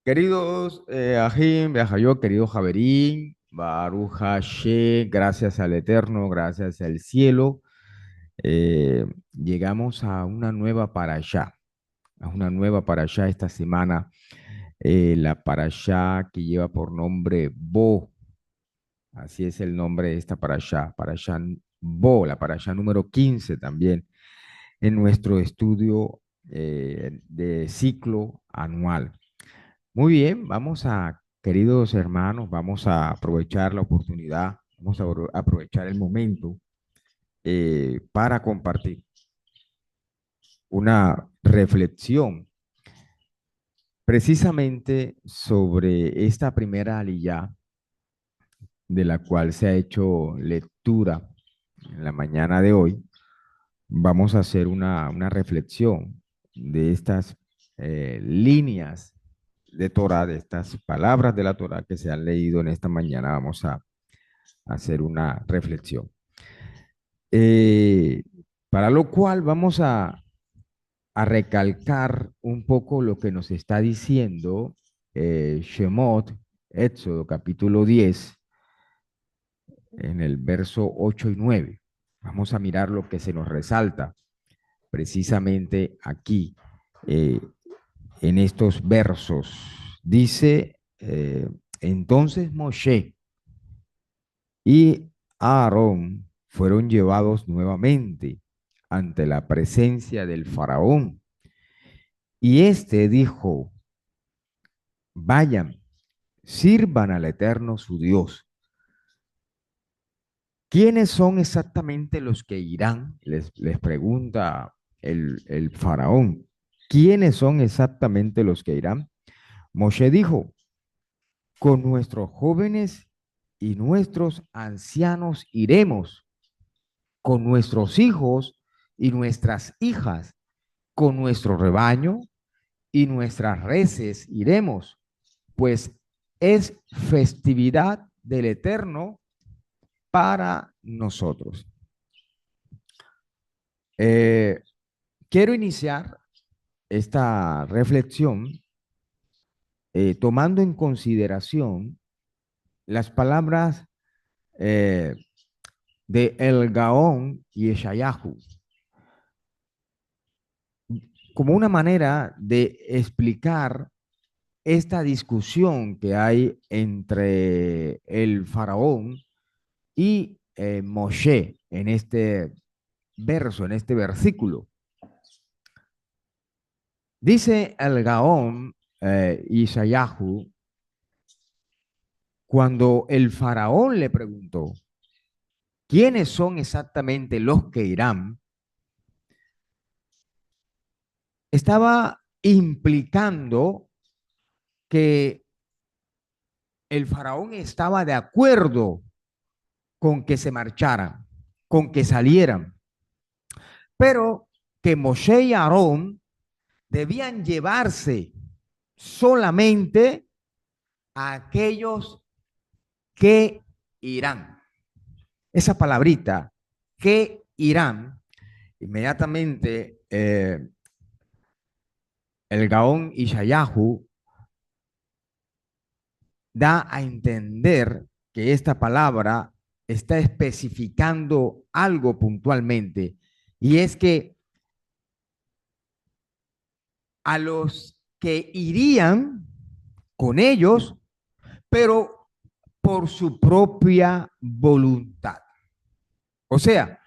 Queridos Ahim, Beajayo, querido Javerín, Baruch Hashem, gracias al Eterno, gracias al cielo, llegamos a una nueva parashá, esta semana, la parashá que lleva por nombre Bo, así es el nombre de esta parashá Bo, la parashá número 15 también en nuestro estudio de ciclo anual. Muy bien, queridos hermanos, vamos a aprovechar la oportunidad, vamos a aprovechar el momento para compartir una reflexión precisamente sobre esta primera aliyá de la cual se ha hecho lectura en la mañana de hoy. Vamos a hacer una reflexión de estas líneas de Torah, de estas palabras de la Torah que se han leído en esta mañana. Vamos a hacer una reflexión. Eh, para lo cual vamos a recalcar un poco lo que nos está diciendo Shemot, Éxodo capítulo 10, en el verso 8 y 9. Vamos a mirar lo que se nos resalta precisamente aquí, eh, en estos versos. Dice, entonces Moshe y Aarón fueron llevados nuevamente ante la presencia del faraón. Y éste dijo, vayan, sirvan al Eterno su Dios. ¿Quiénes son exactamente los que irán? Les pregunta el faraón. ¿Quiénes son exactamente los que irán? Moshe dijo, con nuestros jóvenes y nuestros ancianos iremos, con nuestros hijos y nuestras hijas, con nuestro rebaño y nuestras reses iremos, pues es festividad del Eterno para nosotros. Eh, Quiero iniciar esta reflexión tomando en consideración las palabras eh, de El Gaón y Eshayahu, como una manera de explicar esta discusión que hay entre el faraón y Moshe en este verso, en este versículo. Dice el Gaón Isayahu, cuando el faraón le preguntó, ¿quiénes son exactamente los que irán? Estaba implicando que el faraón estaba de acuerdo con que se marcharan, con que salieran, pero que Moshe y Aarón debían llevarse solamente a aquellos que irán. Esa palabrita, que irán, inmediatamente el Gaón Ishayahu da a entender que esta palabra está especificando algo puntualmente, y es que a los que irían con ellos, pero por su propia voluntad. O sea,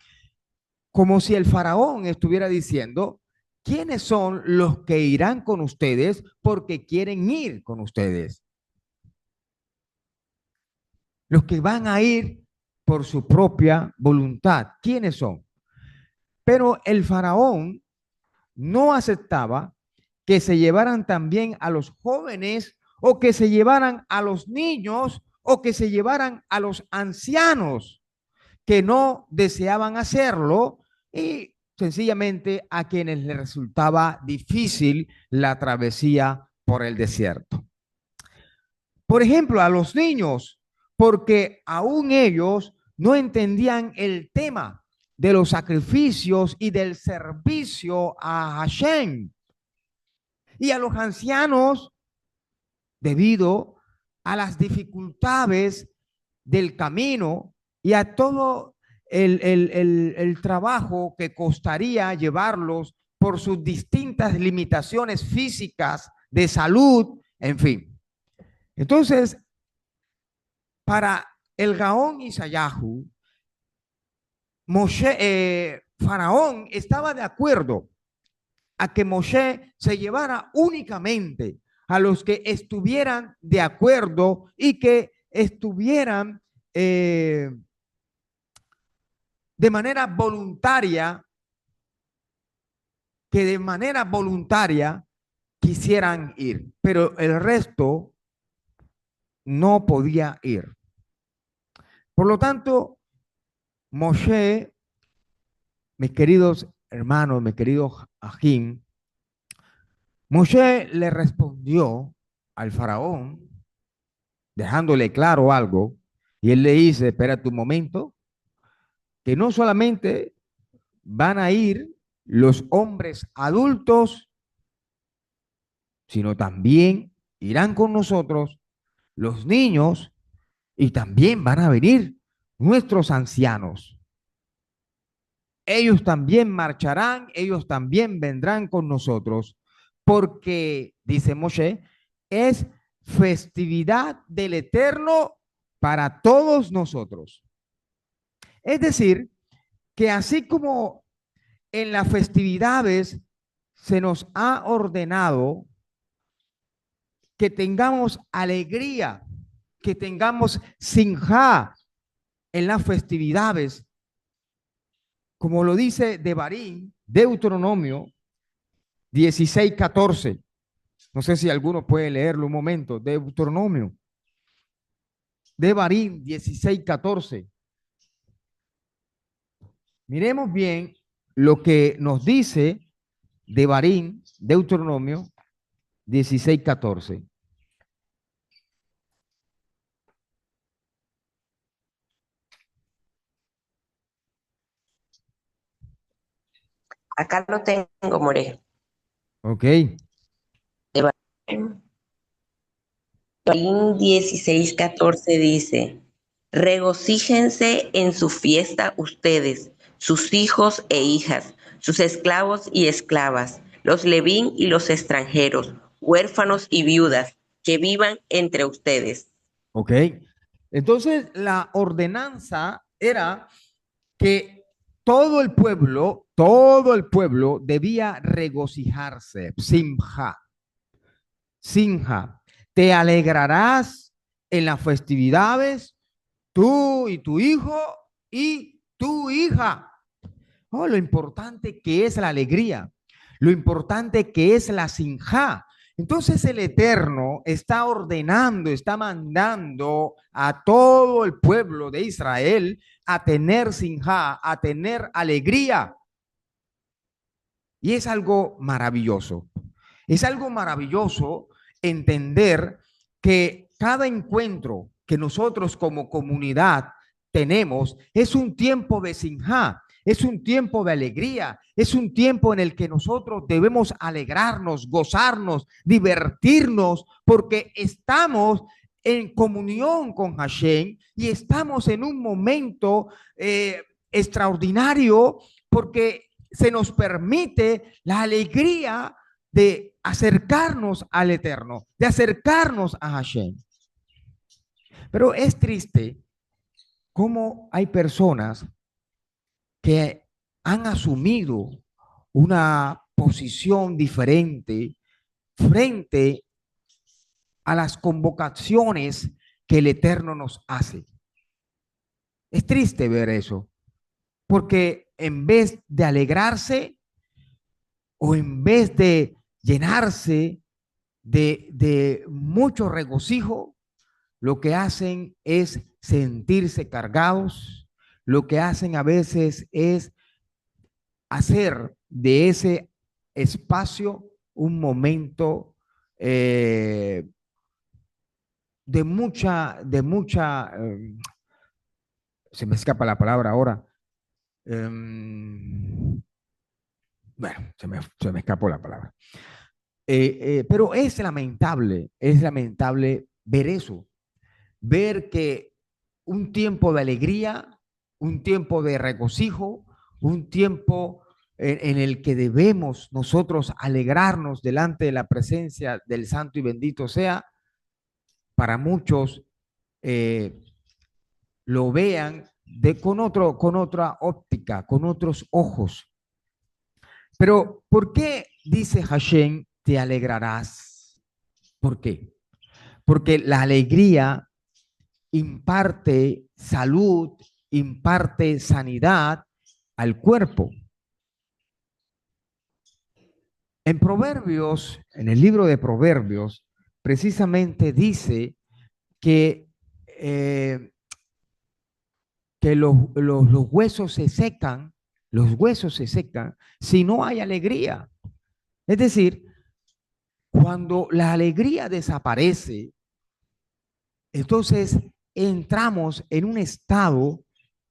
como si el faraón estuviera diciendo, ¿quiénes son los que irán con ustedes porque quieren ir con ustedes? Los que van a ir por su propia voluntad. ¿Quiénes son? Pero el faraón no aceptaba que se llevaran también a los jóvenes o que se llevaran a los niños o que se llevaran a los ancianos que no deseaban hacerlo y sencillamente a quienes les resultaba difícil la travesía por el desierto. Por ejemplo, a los niños, porque aún ellos no entendían el tema de los sacrificios y del servicio a Hashem. Y a los ancianos, debido a las dificultades del camino y a todo el trabajo que costaría llevarlos por sus distintas limitaciones físicas, de salud, en fin. Entonces, para el Gaón Isayahu, Faraón estaba de acuerdo a que Moshe se llevara únicamente a los que estuvieran de acuerdo y que estuvieran de manera voluntaria, que de manera voluntaria quisieran ir, pero el resto no podía ir. Por lo tanto, Moshe, mis queridos hermanos, mis queridos Ajim, Moshe le respondió al faraón, dejándole claro algo, y él le dice, espérate un momento, que no solamente van a ir los hombres adultos, sino también irán con nosotros los niños y también van a venir nuestros ancianos. Ellos también marcharán, ellos también vendrán con nosotros, porque, dice Moshe, es festividad del Eterno para todos nosotros. Es decir, que así como en las festividades se nos ha ordenado que tengamos alegría, que tengamos sinjá en las festividades, como lo dice Devarim, Deuteronomio 16:14. No sé si alguno puede leerlo un momento. Deuteronomio, Devarim 16:14. Miremos bien lo que nos dice Devarim, Deuteronomio 16:14. Acá lo tengo, More. Ok. Devarim 16:14 dice, regocíjense en su fiesta ustedes, sus hijos e hijas, sus esclavos y esclavas, los levín y los extranjeros, huérfanos y viudas, que vivan entre ustedes. Ok. Entonces, la ordenanza era que todo el pueblo debía regocijarse, simja, sinja. Te alegrarás en las festividades, tú y tu hijo y tu hija. Oh, lo importante que es la alegría, lo importante que es la sinja. Entonces el Eterno está ordenando, está mandando a todo el pueblo de Israel a tener sinja, a tener alegría. Y es algo maravilloso. Es algo maravilloso entender que cada encuentro que nosotros como comunidad tenemos es un tiempo de sinjá, es un tiempo de alegría, es un tiempo en el que nosotros debemos alegrarnos, gozarnos, divertirnos, porque estamos en comunión con Hashem y estamos en un momento extraordinario porque se nos permite la alegría de acercarnos al Eterno, de acercarnos a Hashem. Pero es triste cómo hay personas que han asumido una posición diferente frente a las convocaciones que el Eterno nos hace. Es triste ver eso, porque en vez de alegrarse o en vez de llenarse de mucho regocijo, lo que hacen es sentirse cargados, lo que hacen a veces es hacer de ese espacio un momento se me escapa la palabra ahora, bueno, se me escapó la palabra. Pero es lamentable ver eso, ver que un tiempo de alegría, un tiempo de regocijo, un tiempo en el que debemos nosotros alegrarnos delante de la presencia del Santo y bendito sea, para muchos eh, lo vean con otra óptica, con otros ojos. Pero ¿por qué dice Hashem, te alegrarás? ¿Por qué? Porque la alegría imparte salud, imparte sanidad al cuerpo. En Proverbios, en el libro de Proverbios, precisamente dice que, eh, que los huesos se secan, los huesos se secan si no hay alegría. Es decir, cuando la alegría desaparece, entonces entramos en un estado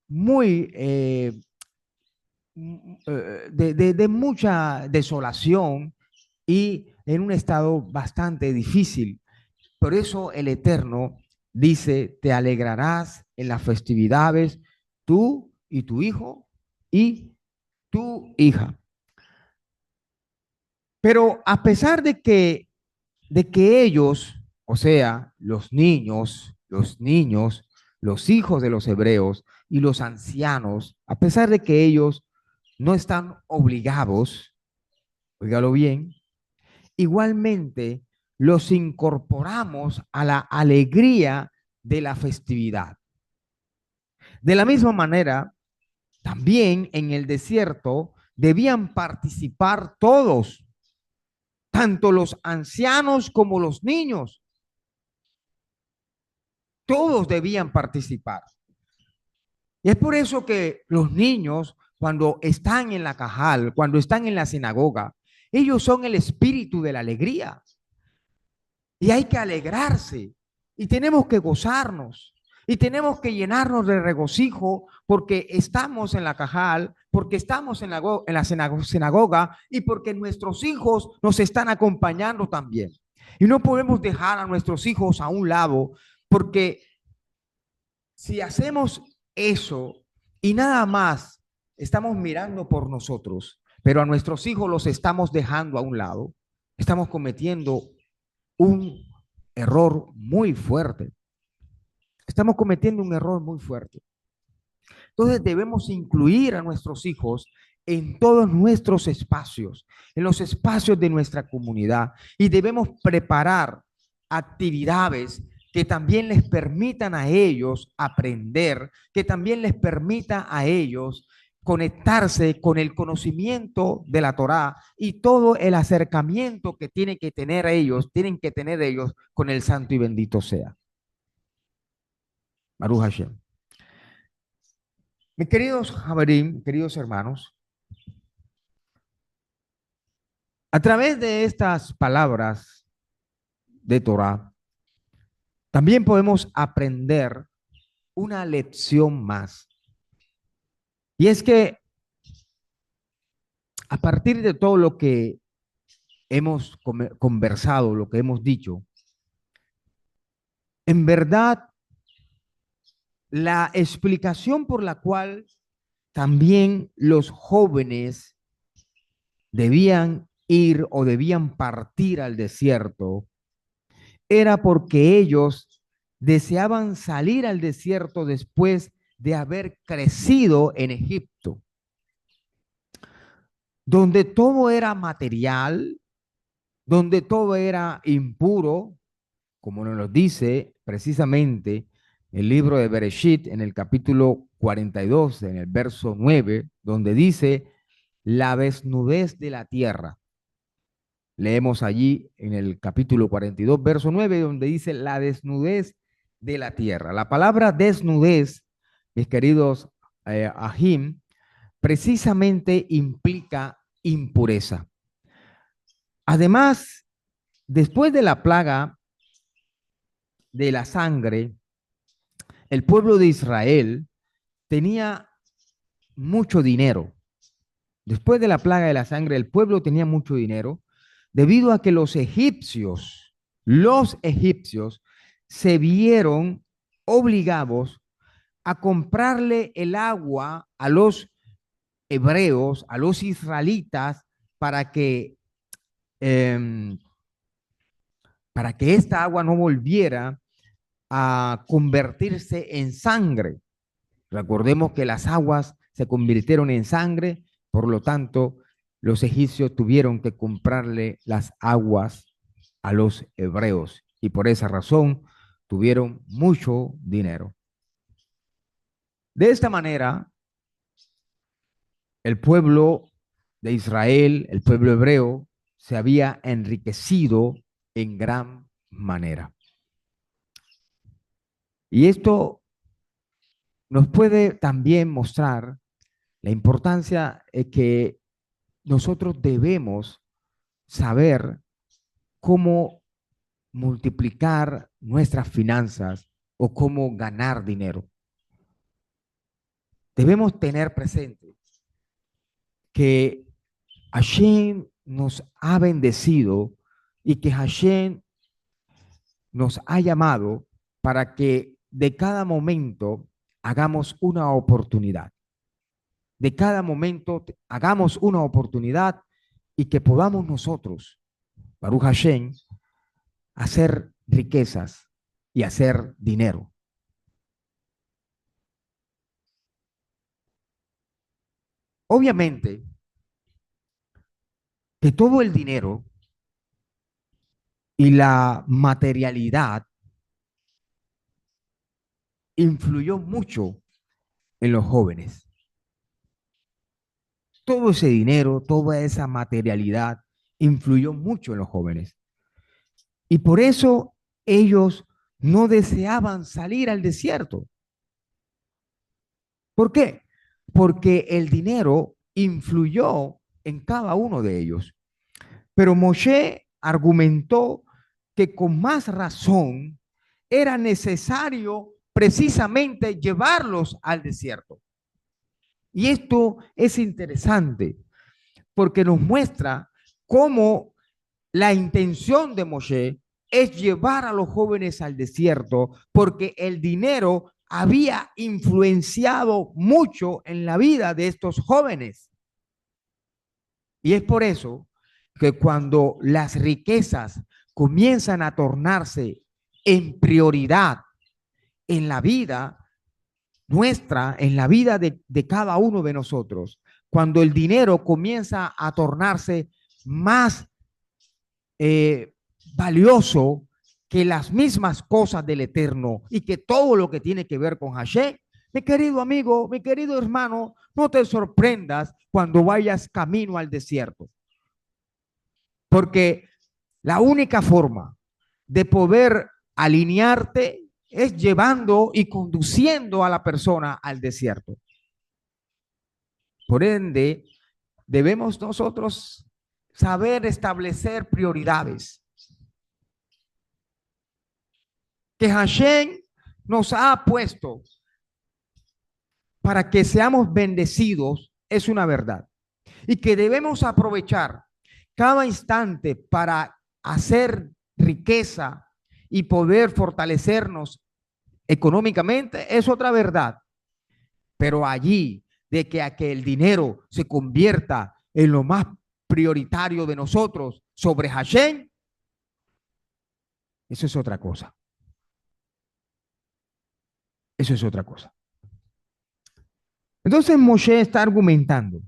muy de mucha desolación y en un estado bastante difícil. Por eso el Eterno dice, te alegrarás en las festividades, tú y tu hijo y tu hija. Pero a pesar de que ellos, o sea, los niños, los hijos de los hebreos y los ancianos, a pesar de que ellos no están obligados, óigalo bien, igualmente los incorporamos a la alegría de la festividad. De la misma manera, también en el desierto debían participar todos, tanto los ancianos como los niños. Todos debían participar. Y es por eso que los niños, cuando están en la cajal, cuando están en la sinagoga, ellos son el espíritu de la alegría. Y hay que alegrarse. Y tenemos que gozarnos. Y tenemos que llenarnos de regocijo porque estamos en la cajal, porque estamos en la sinagoga y porque nuestros hijos nos están acompañando también. Y no podemos dejar a nuestros hijos a un lado porque si hacemos eso y nada más estamos mirando por nosotros, pero a nuestros hijos los estamos dejando a un lado, estamos cometiendo un error muy fuerte. Estamos cometiendo un error muy fuerte. Entonces debemos incluir a nuestros hijos en todos nuestros espacios, en los espacios de nuestra comunidad y debemos preparar actividades que también les permitan a ellos aprender, que también les permita a ellos conectarse con el conocimiento de la Torá y todo el acercamiento que tienen que tener ellos con el santo y bendito sea. Baruch Hashem. Mis queridos Javerín, queridos hermanos, a través de estas palabras de Torá, también podemos aprender una lección más. Y es que a partir de todo lo que hemos conversado, lo que hemos dicho, en verdad, la explicación por la cual también los jóvenes debían ir o debían partir al desierto era porque ellos deseaban salir al desierto después de haber crecido en Egipto, donde todo era material, donde todo era impuro, como nos lo dice precisamente el libro de Bereshit en el capítulo 42, en el verso 9, donde dice la desnudez de la tierra. Leemos allí en el capítulo 42, verso 9, donde dice la desnudez de la tierra. La palabra desnudez, mis queridos Ahim, precisamente implica impureza. Además, después de la plaga de la sangre, el pueblo de Israel tenía mucho dinero. Después de la plaga de la sangre, el pueblo tenía mucho dinero debido a que los egipcios se vieron obligados a comprarle el agua a los hebreos, a los israelitas, para que, eh, para que esta agua no volviera a convertirse en sangre. Recordemos que las aguas se convirtieron en sangre, por lo tanto, los egipcios tuvieron que comprarle las aguas a los hebreos y por esa razón tuvieron mucho dinero. De esta manera, el pueblo de Israel, el pueblo hebreo, se había enriquecido en gran manera. Y esto nos puede también mostrar la importancia de que nosotros debemos saber cómo multiplicar nuestras finanzas o cómo ganar dinero. Debemos tener presente que Hashem nos ha bendecido y que Hashem nos ha llamado para que de cada momento hagamos una oportunidad. De cada momento hagamos una oportunidad y que podamos nosotros, Baruch Hashem, hacer riquezas y hacer dinero. Obviamente que todo el dinero y la materialidad influyó mucho en los jóvenes. Todo ese dinero, toda esa materialidad influyó mucho en los jóvenes. Y por eso ellos no deseaban salir al desierto. ¿Por qué? Porque el dinero influyó en cada uno de ellos. Pero Moshe argumentó que con más razón era necesario precisamente llevarlos al desierto. Y esto es interesante porque nos muestra cómo la intención de Moshe es llevar a los jóvenes al desierto porque el dinero había influenciado mucho en la vida de estos jóvenes. Y es por eso que cuando las riquezas comienzan a tornarse en prioridad en la vida nuestra, en la vida de cada uno de nosotros, cuando el dinero comienza a tornarse más valioso que las mismas cosas del Eterno y que todo lo que tiene que ver con Hashem, mi querido amigo, mi querido hermano, no te sorprendas cuando vayas camino al desierto. Porque la única forma de poder alinearte es llevando y conduciendo a la persona al desierto. Por ende, debemos nosotros saber establecer prioridades. Que Hashem nos ha puesto para que seamos bendecidos es una verdad. Y que debemos aprovechar cada instante para hacer riqueza y poder fortalecernos económicamente es otra verdad. Pero allí de que a que el dinero se convierta en lo más prioritario de nosotros sobre Hashem, eso es otra cosa. Eso es otra cosa. Entonces Moshe está argumentando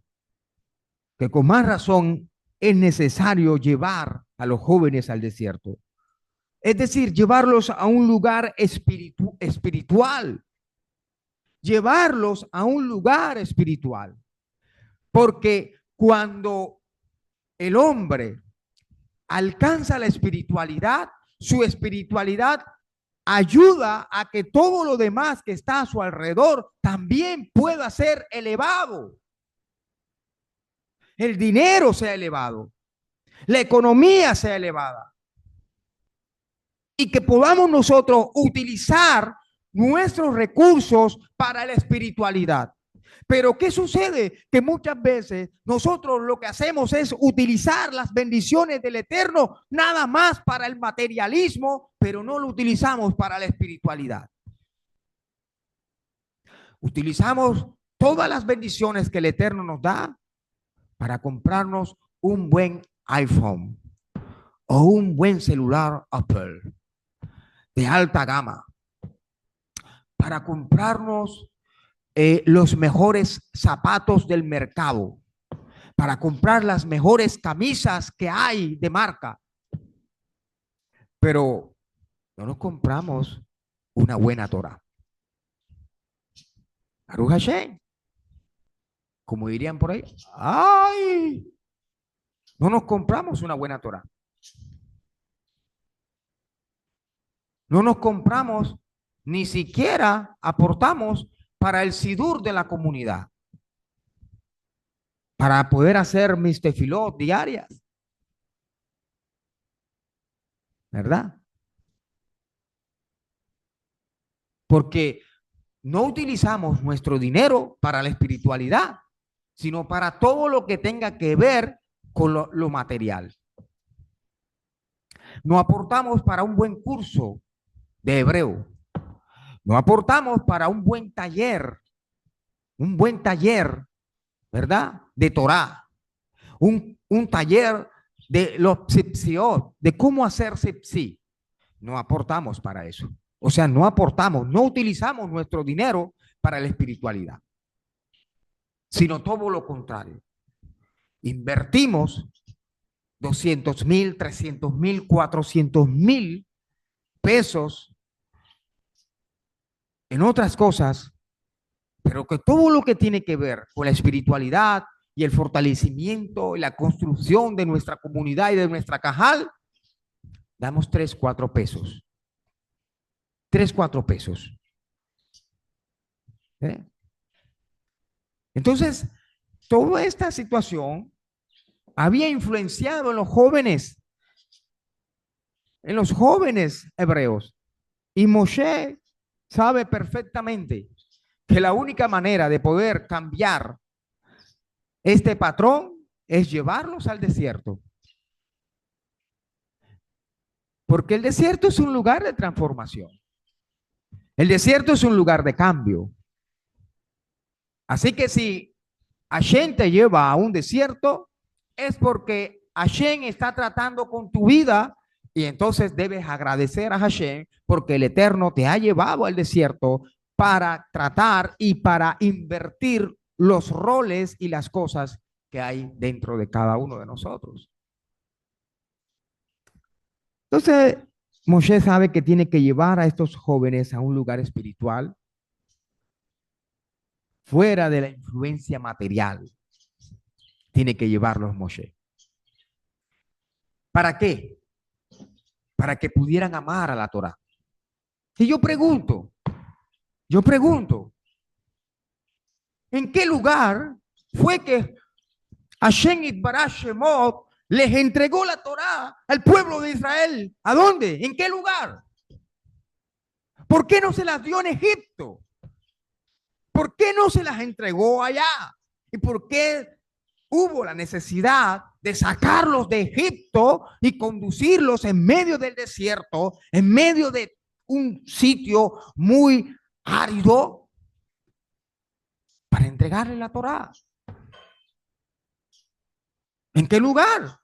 que con más razón es necesario llevar a los jóvenes al desierto. Es decir, llevarlos a un lugar espiritual. Llevarlos a un lugar espiritual. Porque cuando el hombre alcanza la espiritualidad, su espiritualidad ayuda a que todo lo demás que está a su alrededor también pueda ser elevado. El dinero sea elevado, la economía sea elevada y que podamos nosotros utilizar nuestros recursos para la espiritualidad. Pero ¿qué sucede? Que muchas veces nosotros lo que hacemos es utilizar las bendiciones del Eterno nada más para el materialismo, pero no lo utilizamos para la espiritualidad. Utilizamos todas las bendiciones que el Eterno nos da para comprarnos un buen iPhone o un buen celular Apple de alta gama, para comprarnos los mejores zapatos del mercado, para comprar las mejores camisas que hay de marca. Pero no nos compramos una buena Torah. Baruch Hashem, como dirían por ahí, ¡ay! No nos compramos una buena Torah. No nos compramos, ni siquiera aportamos para el sidur de la comunidad, para poder hacer mis tefilot diarias, ¿verdad? Porque no utilizamos nuestro dinero para la espiritualidad, sino para todo lo que tenga que ver con lo material. No aportamos para un buen curso de hebreo. No aportamos para un buen taller, ¿verdad? De Torah. Un taller de los psipsiot, de cómo hacer psipsi. No aportamos para eso. O sea, no aportamos, no utilizamos nuestro dinero para la espiritualidad, sino todo lo contrario. Invertimos 200,000, 300,000, 400,000 pesos en otras cosas, pero que todo lo que tiene que ver con la espiritualidad y el fortalecimiento y la construcción de nuestra comunidad y de nuestra cajal, damos 3, 4 pesos. 3, 4 pesos. Entonces, toda esta situación había influenciado en los jóvenes hebreos. Y Moshe sabe perfectamente que la única manera de poder cambiar este patrón es llevarlos al desierto. Porque el desierto es un lugar de transformación. El desierto es un lugar de cambio. Así que si Hashem te lleva a un desierto, es porque Hashem está tratando con tu vida y entonces debes agradecer a Hashem porque el Eterno te ha llevado al desierto para tratar y para invertir los roles y las cosas que hay dentro de cada uno de nosotros. Entonces, Moshe sabe que tiene que llevar a estos jóvenes a un lugar espiritual fuera de la influencia material. Tiene que llevarlos Moshe. ¿Para qué? Para que pudieran amar a la Torah. Y yo pregunto, ¿en qué lugar fue que Hashem Yitbaraj Shemot les entregó la Torah al pueblo de Israel? ¿A dónde? ¿En qué lugar? ¿Por qué no se las dio en Egipto? ¿Por qué no se las entregó allá? ¿Y por qué hubo la necesidad de sacarlos de Egipto y conducirlos en medio del desierto, en medio de un sitio muy árido, para entregarle la Torá? ¿En qué lugar?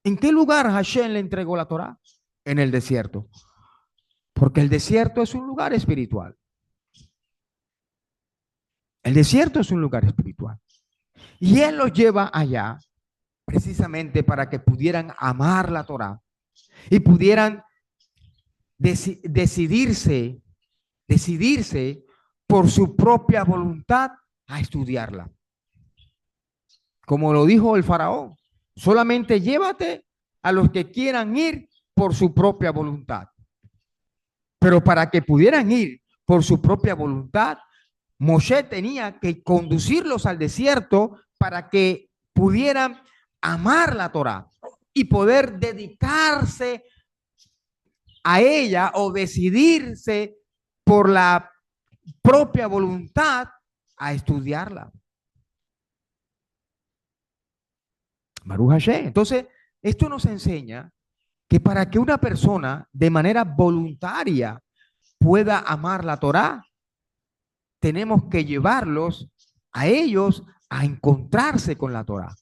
¿En qué lugar Hashem le entregó la Torá? En el desierto. Porque el desierto es un lugar espiritual. El desierto es un lugar espiritual. Y él los lleva allá precisamente para que pudieran amar la Torá y pudieran decidirse por su propia voluntad a estudiarla. Como lo dijo el faraón, solamente llévate a los que quieran ir por su propia voluntad. Pero para que pudieran ir por su propia voluntad, Moshe tenía que conducirlos al desierto para que pudieran amar la Torá y poder dedicarse a ella o decidirse por la propia voluntad a estudiarla. Baruch Hashem. Entonces, esto nos enseña que para que una persona de manera voluntaria pueda amar la Torá, tenemos que llevarlos a ellos a encontrarse con la Torá.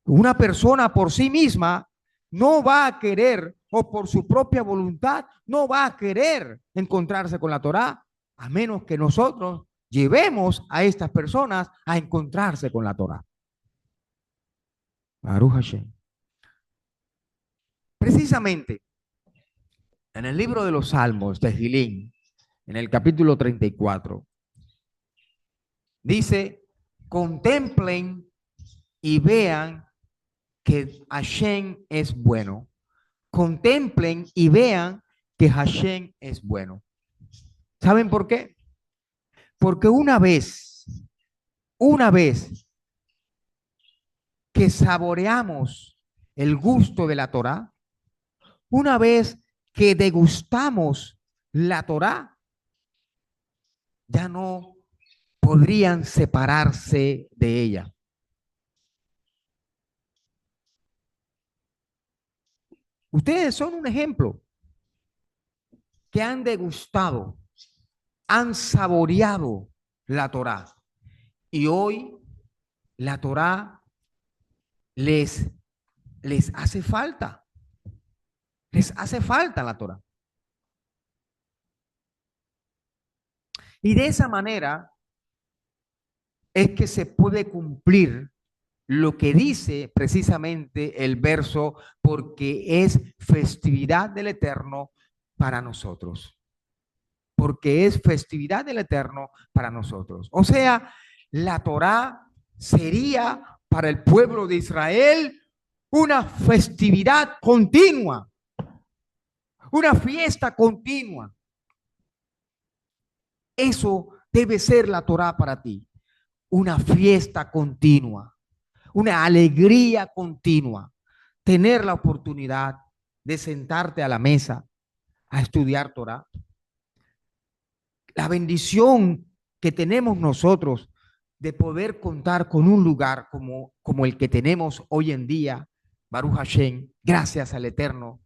Una persona por sí misma no va a querer, o por su propia voluntad, no va a querer encontrarse con la Torá, a menos que nosotros llevemos a estas personas a encontrarse con la Torá. Baruch Hashem. Precisamente, en el libro de los Salmos de Gilín, en el capítulo 34, dice, contemplen y vean que Hashem es bueno. Contemplen y vean que Hashem es bueno. ¿Saben por qué? Porque una vez que saboreamos el gusto de la Torá, una vez que degustamos la Torá, ya no podrían separarse de ella. Ustedes son un ejemplo que han degustado, han saboreado la Torá. Y hoy la Torá les hace falta. Les hace falta la Torá. Y de esa manera es que se puede cumplir lo que dice precisamente el verso, porque es festividad del Eterno para nosotros. Porque es festividad del Eterno para nosotros. O sea, la Torá sería para el pueblo de Israel una festividad continua, una fiesta continua. Eso debe ser la Torá para ti, una fiesta continua, una alegría continua, tener la oportunidad de sentarte a la mesa a estudiar Torá. La bendición que tenemos nosotros de poder contar con un lugar como el que tenemos hoy en día, Baruch Hashem, gracias al Eterno,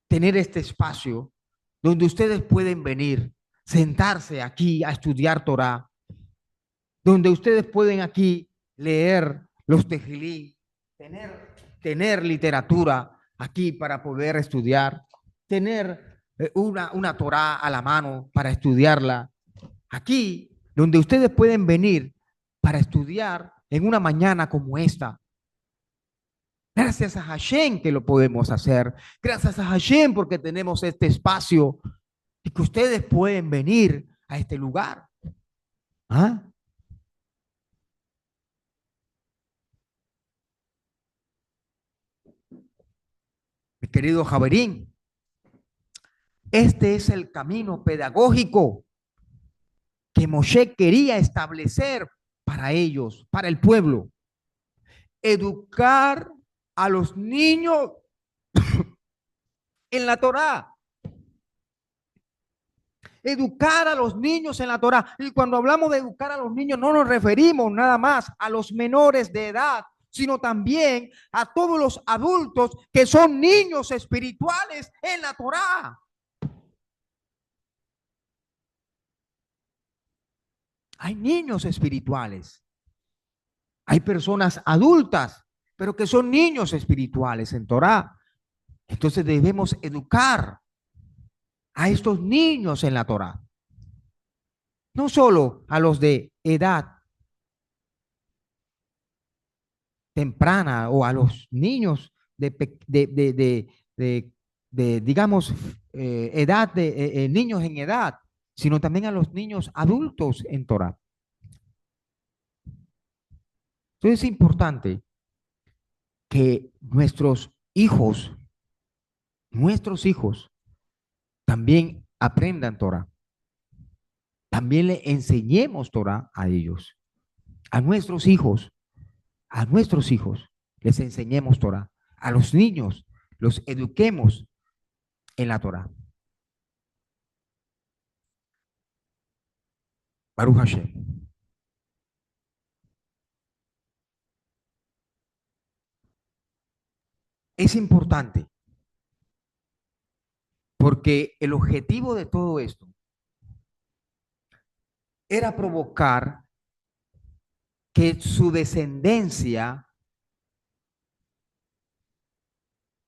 tener este espacio donde ustedes pueden venir, sentarse aquí a estudiar Torá, donde ustedes pueden aquí leer los tejilí, tener literatura aquí para poder estudiar, tener una Torá a la mano para estudiarla. Aquí, donde ustedes pueden venir para estudiar en una mañana como esta. Gracias a Hashem que lo podemos hacer. Gracias a Hashem porque tenemos este espacio y que ustedes pueden venir a este lugar. ¿Ah? Mi querido Javerín, este es el camino pedagógico que Moshe quería establecer para ellos, para el pueblo. Educar a los niños en la Torá. Educar a los niños en la Torá. Y cuando hablamos de educar a los niños, no nos referimos nada más a los menores de edad, sino también a todos los adultos que son niños espirituales en la Torá. Hay niños espirituales. Hay personas adultas, pero que son niños espirituales en Torá. Entonces debemos educar a estos niños en la Torá. No solo a los de edad temprana o a los niños digamos, edad de niños en edad, sino también a los niños adultos en Torá. Entonces es importante que nuestros hijos también aprendan Torá. También le enseñemos Torá a ellos, a nuestros hijos, les enseñemos Torá, a los niños los eduquemos en la Torá. Baruch Hashem. Es importante porque el objetivo de todo esto era provocar que su descendencia,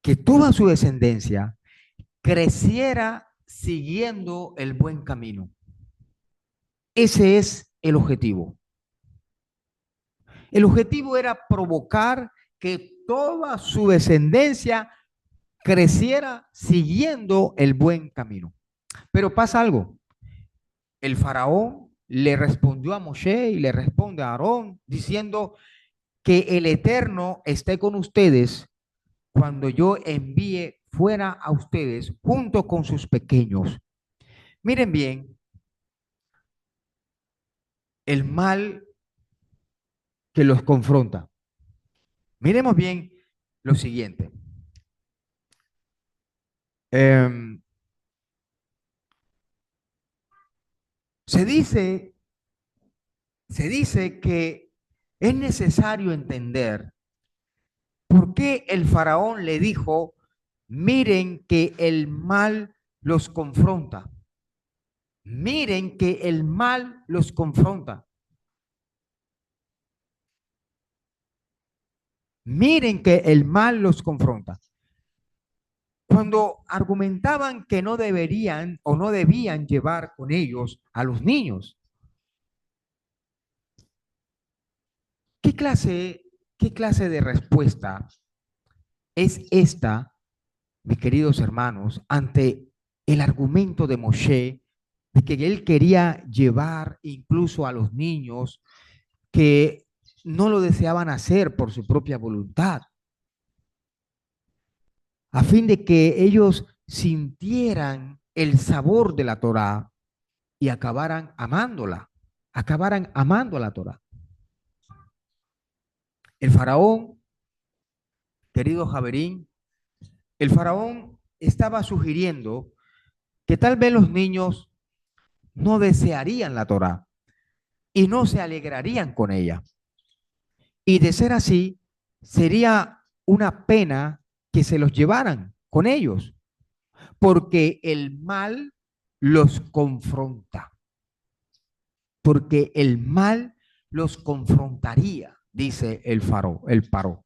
que toda su descendencia creciera siguiendo el buen camino. Ese es el objetivo. El objetivo era provocar que toda su descendencia creciera siguiendo el buen camino. Pero pasa algo. El faraón le respondió a Moshe y le responde a Aarón diciendo que el Eterno esté con ustedes cuando yo envíe fuera a ustedes junto con sus pequeños. Miren bien el mal que los confronta. Miremos bien lo siguiente. Eh, se dice, se dice que es necesario entender por qué el faraón le dijo, miren que el mal los confronta. Miren que el mal los confronta. Miren que el mal los confronta. Cuando argumentaban que no deberían o no debían llevar con ellos a los niños, ¿qué clase de respuesta es esta, mis queridos hermanos, ante el argumento de Moshe de que él quería llevar incluso a los niños que no lo deseaban hacer por su propia voluntad, a fin de que ellos sintieran el sabor de la Torá y acabaran amando la Torá? El faraón, querido Javerín, el faraón estaba sugiriendo que tal vez los niños no desearían la Torá y no se alegrarían con ella. Y de ser así, sería una pena que se los llevaran con ellos, porque el mal los confronta, porque el mal los confrontaría, dice el paró.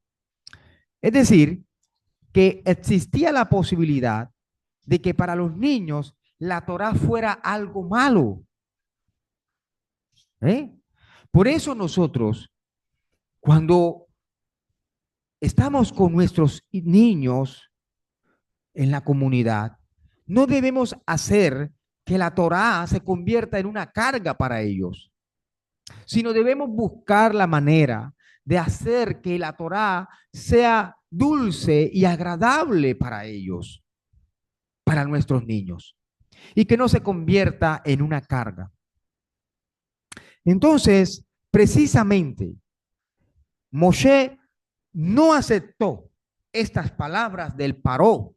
Es decir, que existía la posibilidad de que para los niños la Torá fuera algo malo. ¿Eh? Por eso nosotros, cuando estamos con nuestros niños en la comunidad, no debemos hacer que la Torá se convierta en una carga para ellos, sino debemos buscar la manera de hacer que la Torá sea dulce y agradable para ellos, para nuestros niños, y que no se convierta en una carga. Entonces, precisamente, Moshe no aceptó estas palabras del paró,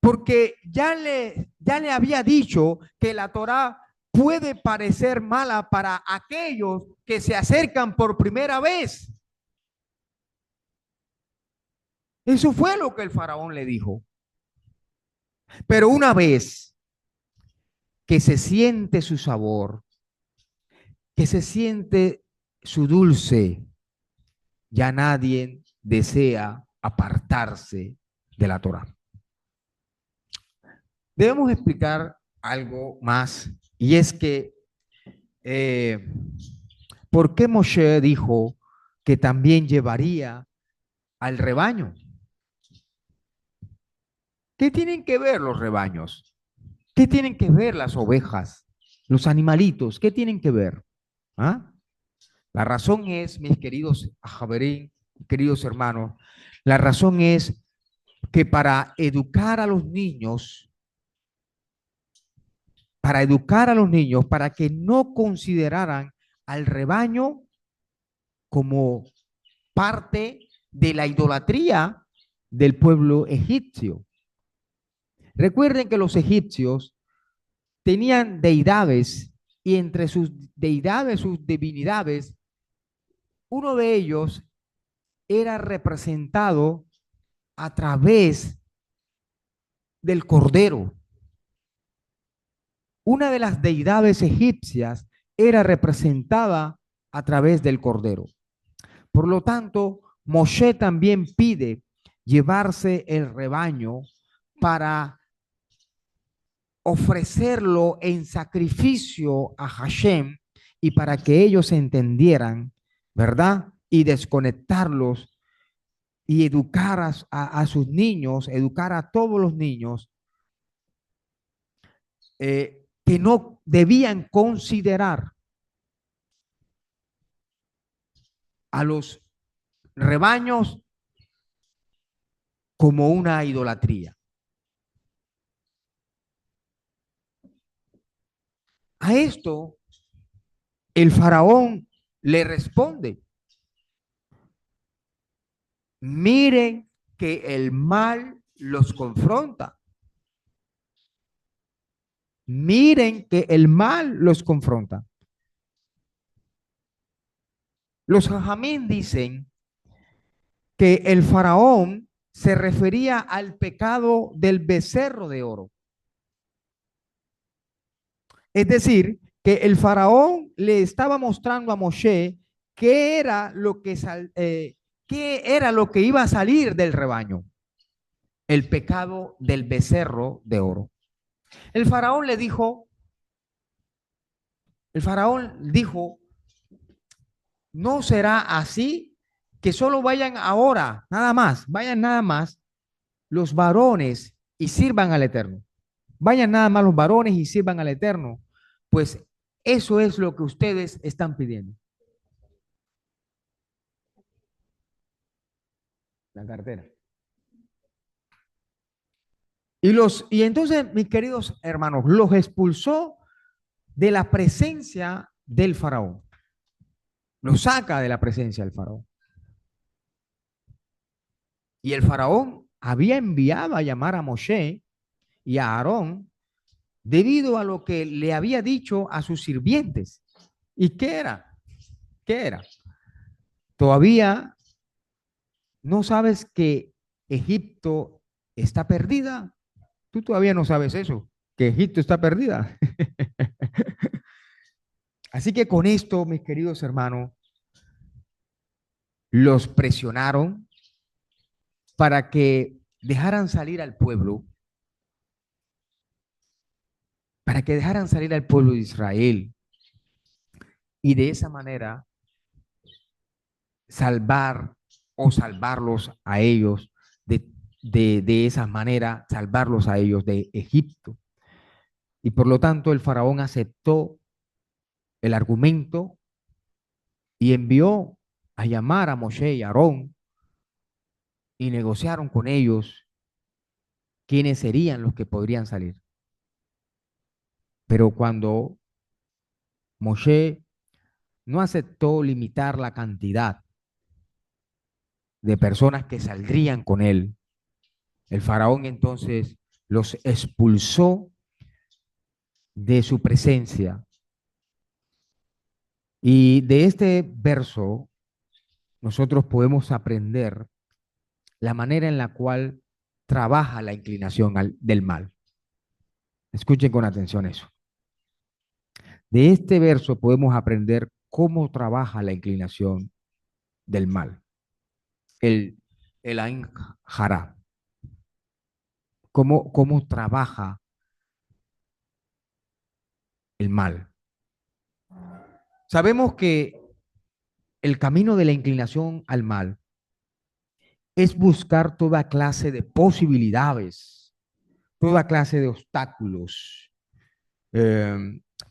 porque ya le había dicho que la Torá puede parecer mala para aquellos que se acercan por primera vez. Eso fue lo que el faraón le dijo. Pero una vez que se siente su sabor, que se siente su dulce, ya nadie desea apartarse de la Torá. Debemos explicar algo más, y es que ¿por qué Moshe dijo que también llevaría al rebaño? ¿Qué tienen que ver los rebaños? ¿Qué tienen que ver las ovejas, los animalitos? ¿Qué tienen que ver? ¿Ah? La razón es, mis queridos Javerín, queridos hermanos, la razón es que para educar a los niños, para que no consideraran al rebaño como parte de la idolatría del pueblo egipcio. Recuerden que los egipcios tenían deidades y entre sus deidades, sus divinidades, uno de ellos era representado a través del cordero. Una de las deidades egipcias era representada a través del cordero. Por lo tanto, Moshe también pide llevarse el rebaño para ofrecerlo en sacrificio a Hashem y para que ellos entendieran, ¿verdad? Y desconectarlos y educar a sus niños, educar a todos los niños que no debían considerar a los rebaños como una idolatría. A esto el faraón le responde: miren que el mal los confronta. Miren que el mal los confronta. Los jajamín dicen que el faraón se refería al pecado del becerro de oro. Es decir, que el faraón le estaba mostrando a Moshe qué era lo que, qué era lo que iba a salir del rebaño. El pecado del becerro de oro. El faraón le dijo, el faraón dijo, no será así, que solo vayan ahora, nada más, vayan nada más los varones y sirvan al Eterno. Vayan nada más los varones y sirvan al Eterno. Pues eso es lo que ustedes están pidiendo. La cartera. Y entonces, mis queridos hermanos, los expulsó de la presencia del faraón. Los saca de la presencia del faraón. Y el faraón había enviado a llamar a Moshe y a Aarón debido a lo que le había dicho a sus sirvientes. ¿Y qué era? ¿Qué era? Todavía no sabes que Egipto está perdida. Tú todavía no sabes eso, que Egipto está perdida. Así que con esto, mis queridos hermanos, los presionaron para que dejaran salir al pueblo, para que dejaran salir al pueblo de Israel y de esa manera salvar o salvarlos a ellos de esa manera, salvarlos a ellos de Egipto. Y por lo tanto el faraón aceptó el argumento y envió a llamar a Moshe y a Aarón y negociaron con ellos quiénes serían los que podrían salir. Pero cuando Moshe no aceptó limitar la cantidad de personas que saldrían con él, el faraón entonces los expulsó de su presencia. Y de este verso nosotros podemos aprender la manera en la cual trabaja la inclinación del mal. Escuchen con atención eso. De este verso podemos aprender cómo trabaja la inclinación del mal. El Ain Jara. Cómo trabaja el mal. Sabemos que el camino de la inclinación al mal es buscar toda clase de posibilidades, toda clase de obstáculos,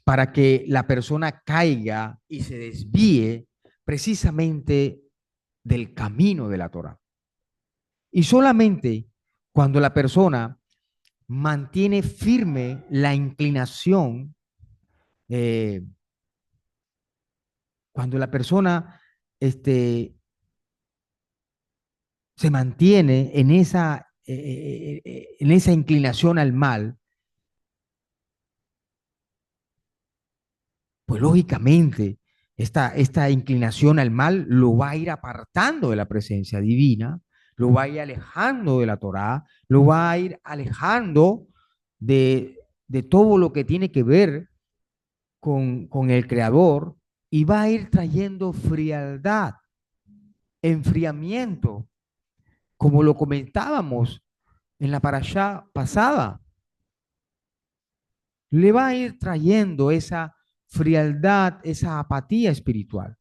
para que la persona caiga y se desvíe precisamente del camino de la Torah. Y solamente cuando la persona mantiene firme la inclinación, eh, cuando la persona se mantiene en esa inclinación al mal, pues lógicamente esta inclinación al mal lo va a ir apartando de la presencia divina, lo va a ir alejando de la Torá, lo va a ir alejando de todo lo que tiene que ver con el Creador y va a ir trayendo frialdad, enfriamiento, como lo comentábamos en la parashá pasada. Le va a ir trayendo esa frialdad, esa apatía espiritual.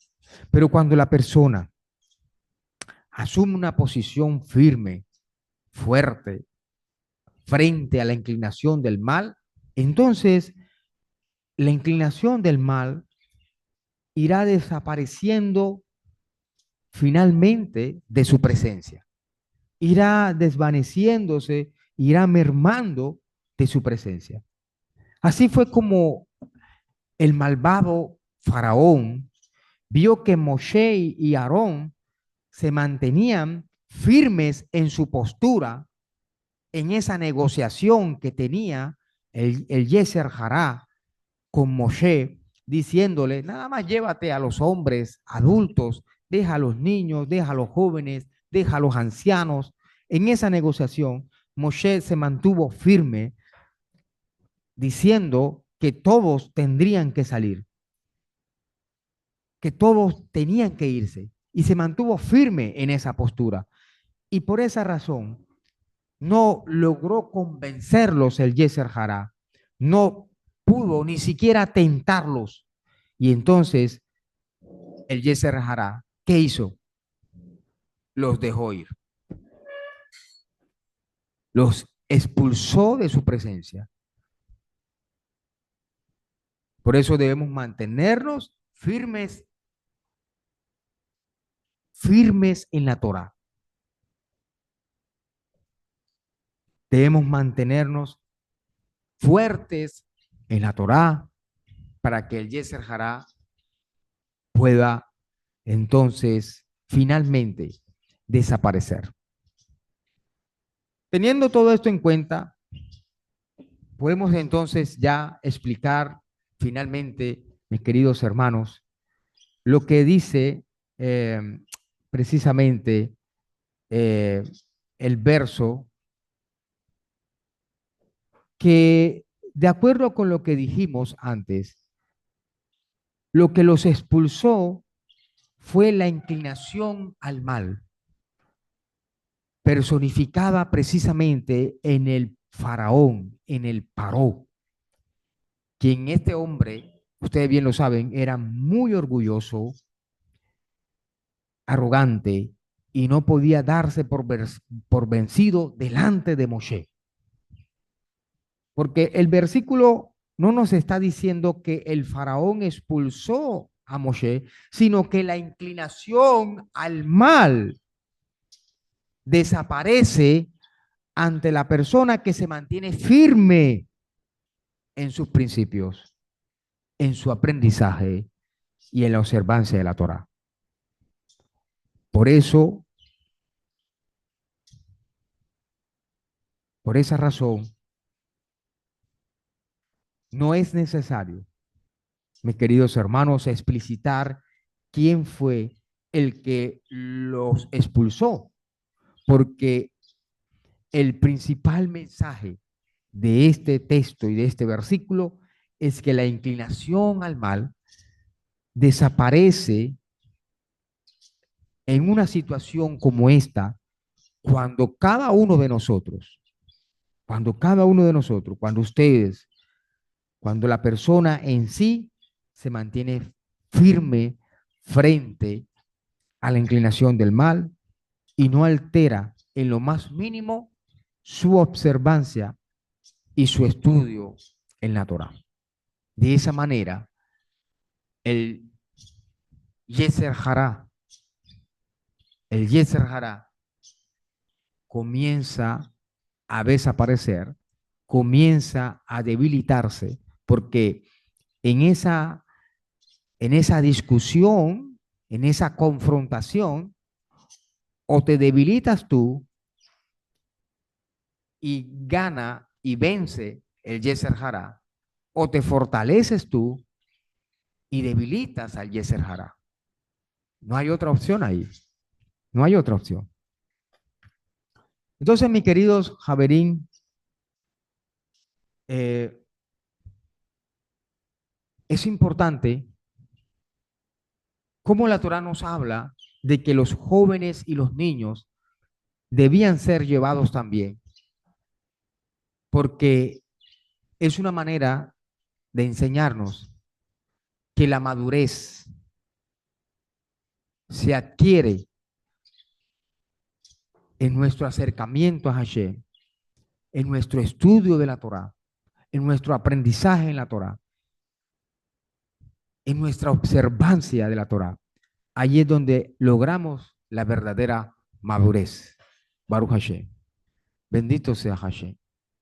Pero cuando la persona asume una posición firme, fuerte, frente a la inclinación del mal, entonces la inclinación del mal irá desapareciendo finalmente de su presencia. Irá desvaneciéndose, irá mermando de su presencia. Así fue como el malvado faraón vio que Moshe y Aarón se mantenían firmes en su postura, en esa negociación que tenía el Yeser Hará con Moshe, diciéndole, nada más llévate a los hombres adultos, deja a los niños, deja a los jóvenes, deja a los ancianos. En esa negociación, Moshe se mantuvo firme, diciendo que todos tendrían que salir, que todos tenían que irse, y se mantuvo firme en esa postura. Y por esa razón, no logró convencerlos el Yeser Hará, no pudo ni siquiera tentarlos. Y entonces el Yeser Hará, ¿qué hizo? Los dejó ir, los expulsó de su presencia. Por eso debemos mantenernos firmes, firmes en la Torá. Debemos mantenernos fuertes en la Torá para que el Yeser Hará pueda entonces finalmente desaparecer. Teniendo todo esto en cuenta, podemos entonces ya explicar finalmente, mis queridos hermanos, lo que dice precisamente eh, el verso que, de acuerdo con lo que dijimos antes, lo que los expulsó fue la inclinación al mal, personificada precisamente en el faraón, en el paró, quien este hombre, ustedes bien lo saben, era muy orgulloso, arrogante y no podía darse por vencido delante de Moshe. Porque el versículo no nos está diciendo que el faraón expulsó a Moshe, sino que la inclinación al mal desaparece ante la persona que se mantiene firme en sus principios, en su aprendizaje y en la observancia de la Torá. Por eso, por esa razón, no es necesario, mis queridos hermanos, explicitar quién fue el que los expulsó, porque el principal mensaje de este texto y de este versículo es que la inclinación al mal desaparece en una situación como esta cuando cada uno de nosotros, cuando ustedes, cuando la persona en sí se mantiene firme frente a la inclinación del mal y no altera en lo más mínimo su observancia y su estudio en la Torah. De esa manera, el Yeser Hará, el Yeser Hará comienza a desaparecer, comienza a debilitarse, porque en esa, en esa discusión, en esa confrontación, o te debilitas tú y gana y vence el Yeser Hará, o te fortaleces tú y debilitas al Yeser Hará. No hay otra opción ahí. No hay otra opción. Entonces, mis queridos Javerín, eh, es importante cómo la Torá nos habla de que los jóvenes y los niños debían ser llevados también, porque es una manera de enseñarnos que la madurez se adquiere en nuestro acercamiento a Hashem, en nuestro estudio de la Torá, en nuestro aprendizaje en la Torá, en nuestra observancia de la Torá. Allí es donde logramos la verdadera madurez. Baruch Hashem. Bendito sea Hashem.